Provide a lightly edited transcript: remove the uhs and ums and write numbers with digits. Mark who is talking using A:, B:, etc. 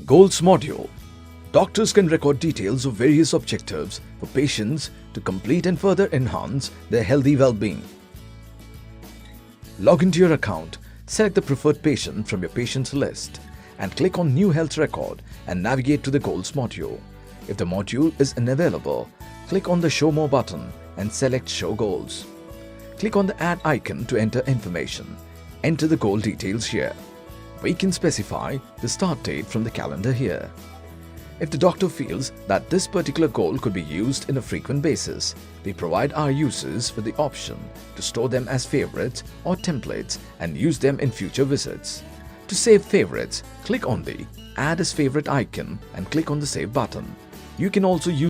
A: Goals module. Doctors can record details of various objectives for patients to complete and further enhance their healthy well-being. Log into your account, select the preferred patient from your patients list and click on New Health Record and navigate to the Goals module. If the module is unavailable, click on the Show More button and select Show Goals. Click on the Add icon to enter information. Enter the goal details here. We can specify the start date from the calendar here. If the doctor feels that this particular goal could be used in a frequent basis, we provide our users with the option to store them as favorites or templates and use them in future visits. To save favorites, click on the Add as Favorite icon and click on the Save button. You can also use